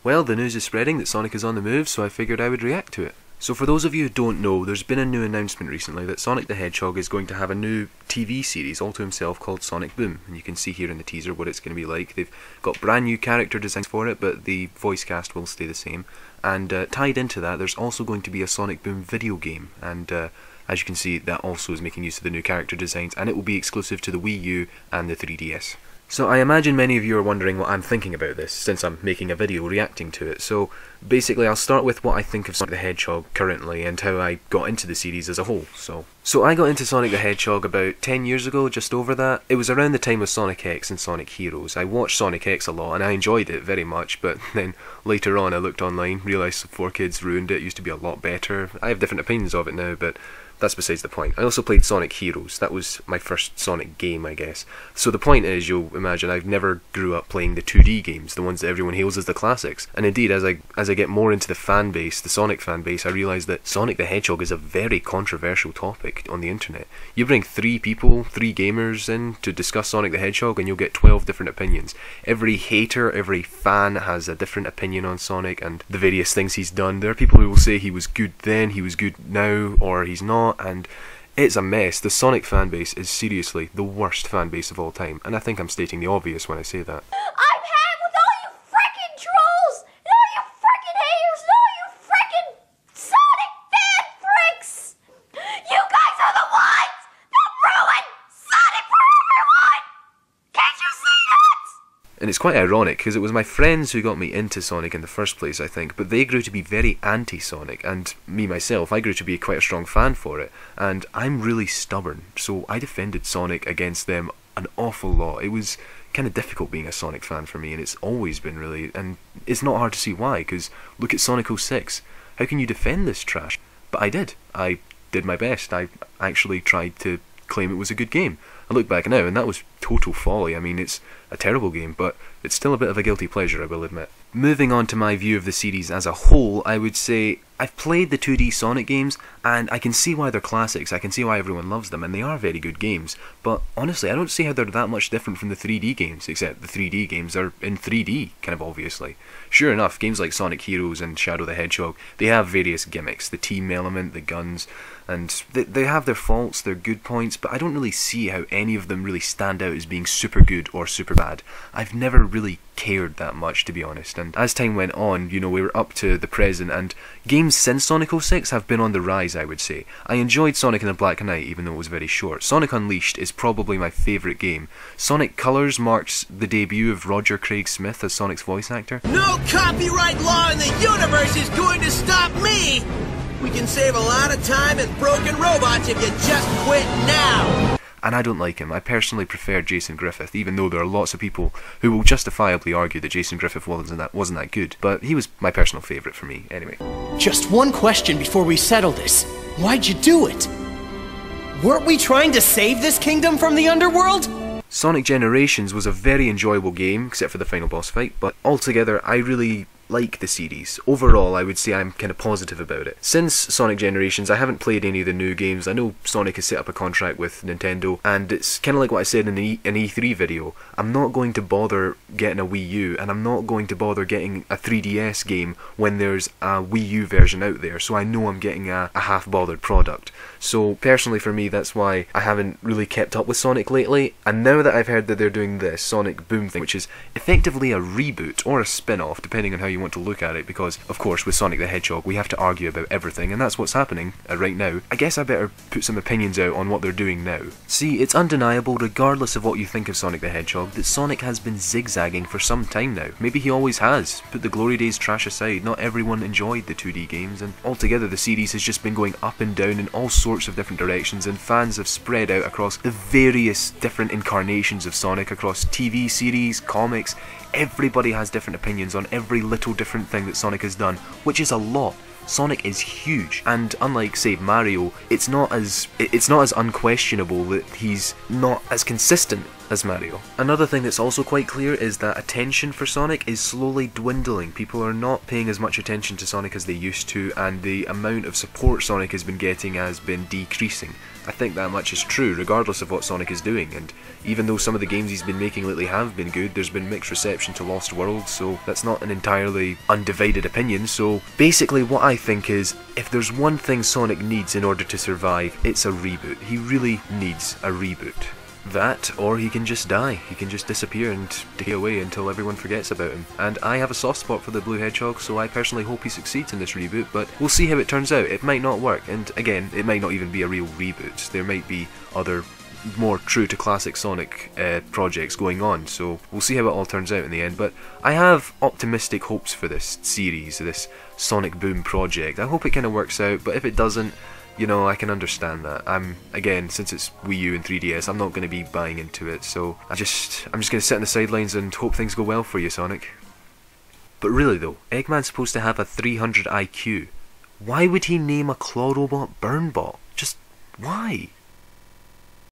Well, the news is spreading that Sonic is on the move, so I figured I would react to it. So for those of you who don't know, there's been a new announcement recently that Sonic the Hedgehog is going to have a new TV series all to himself called Sonic Boom, and you can see here in the teaser what it's going to be like. They've got brand new character designs for it, but the voice cast will stay the same. And tied into that, there's also going to be a Sonic Boom video game, and as you can see, that also is making use of the new character designs, and it will be exclusive to the Wii U and the 3DS. So I imagine many of you are wondering what I'm thinking about this, since I'm making a video reacting to it. So basically I'll start with what I think of Sonic the Hedgehog currently and how I got into the series as a whole. So I got into Sonic the Hedgehog about 10 years ago, just over that. It was around the time of Sonic X and Sonic Heroes. I watched Sonic X a lot and I enjoyed it very much, but then later on I looked online, realised 4Kids ruined it, used to be a lot better. I have different opinions of it now, but that's besides the point. I also played Sonic Heroes. That was my first Sonic game, I guess. So the point is, you'll imagine, I've never grew up playing the 2D games, the ones that everyone hails as the classics. And indeed, as I get more into the fan base, the Sonic fan base, I realise that Sonic the Hedgehog is a very controversial topic on the internet. You bring 3 people, 3 gamers in to discuss Sonic the Hedgehog and you'll get 12 different opinions. Every hater, every fan has a different opinion on Sonic and the various things he's done. There are people who will say he was good then, he was good now, or he's not. And it's a mess. The Sonic fanbase is seriously the worst fanbase of all time, and I think I'm stating the obvious when I say that. I've had with all you frickin' trolls, and all you frickin' haters, and all you frickin' Sonic fan fricks! You guys are the ones that ruin Sonic for everyone! Can't you see that? And it's quite ironic, because it was my friends who got me into Sonic in the first place, I think, but they grew to be very anti-Sonic, and me myself, I grew to be quite a strong fan for it, and I'm really stubborn, so I defended Sonic against them an awful lot. It was kind of difficult being a Sonic fan for me, and it's always been really, and it's not hard to see why, because look at Sonic 06, how can you defend this trash? But I did my best. I actually tried to claim it was a good game. I look back now and that was total folly. I mean, it's a terrible game, but it's still a bit of a guilty pleasure, I will admit. Moving on to my view of the series as a whole, I would say I've played the 2D Sonic games and I can see why they're classics, I can see why everyone loves them, and they are very good games, but honestly I don't see how they're that much different from the 3D games, except the 3D games are in 3D, kind of obviously. Sure enough, games like Sonic Heroes and Shadow the Hedgehog, they have various gimmicks, the team element, the guns, and they have their faults, their good points, but I don't really see how any of them really stand out as being super good or super bad. I've never really cared that much, to be honest, and as time went on, you know, we were up to the present, and games since Sonic 06 have been on the rise, I would say. I enjoyed Sonic and the Black Knight, even though it was very short. Sonic Unleashed is probably my favourite game. Sonic Colors marks the debut of Roger Craig Smith as Sonic's voice actor. No copyright law in the universe is going to stop me! We can save a lot of time and broken robots if you just quit now! And I don't like him. I personally prefer Jason Griffith, even though there are lots of people who will justifiably argue that Jason Griffith wasn't that good. But he was my personal favourite for me, anyway. Just one question before we settle this. Why'd you do it? Weren't we trying to save this kingdom from the underworld? Sonic Generations was a very enjoyable game, except for the final boss fight, but altogether I really like the series. Overall, I would say I'm kind of positive about it. Since Sonic Generations, I haven't played any of the new games. I know Sonic has set up a contract with Nintendo, and it's kind of like what I said in an E3 video. I'm not going to bother getting a Wii U, and I'm not going to bother getting a 3DS game when there's a Wii U version out there, so I know I'm getting a half-bothered product. So personally for me, that's why I haven't really kept up with Sonic lately, and now that I've heard that they're doing this Sonic Boom thing, which is effectively a reboot or a spin-off, depending on how you want to look at it, because of course with Sonic the Hedgehog we have to argue about everything, and that's what's happening right now. I guess I better put some opinions out on what they're doing now. See, it's undeniable, regardless of what you think of Sonic the Hedgehog, that Sonic has been zigzagging for some time now. Maybe he always has. Put the glory days trash aside, not everyone enjoyed the 2D games, and altogether the series has just been going up and down in all sorts of different directions, and fans have spread out across the various different incarnations of Sonic, across TV series, comics. Everybody has different opinions on every little different thing that Sonic has done, which is a lot. Sonic is huge, and unlike, say, Mario, it's not as unquestionable that he's not as consistent as Mario. Another thing that's also quite clear is that attention for Sonic is slowly dwindling. People are not paying as much attention to Sonic as they used to, and the amount of support Sonic has been getting has been decreasing. I think that much is true, regardless of what Sonic is doing, and even though some of the games he's been making lately have been good, there's been mixed reception to Lost World, so that's not an entirely undivided opinion. So basically what I think is, if there's one thing Sonic needs in order to survive, it's a reboot. He really needs a reboot. That, or he can just die. He can just disappear and decay away until everyone forgets about him. And I have a soft spot for the Blue Hedgehog, so I personally hope he succeeds in this reboot, but we'll see how it turns out. It might not work, and again, it might not even be a real reboot. There might be other more true to classic Sonic projects going on, so we'll see how it all turns out in the end. But I have optimistic hopes for this series, this Sonic Boom project. I hope it kind of works out, but if it doesn't, you know, I can understand that. Again, since it's Wii U and 3DS, I'm not going to be buying into it, so I'm just going to sit on the sidelines and hope things go well for you, Sonic. But really though, Eggman's supposed to have a 300 IQ. Why would he name a claw robot Burnbot? Just why?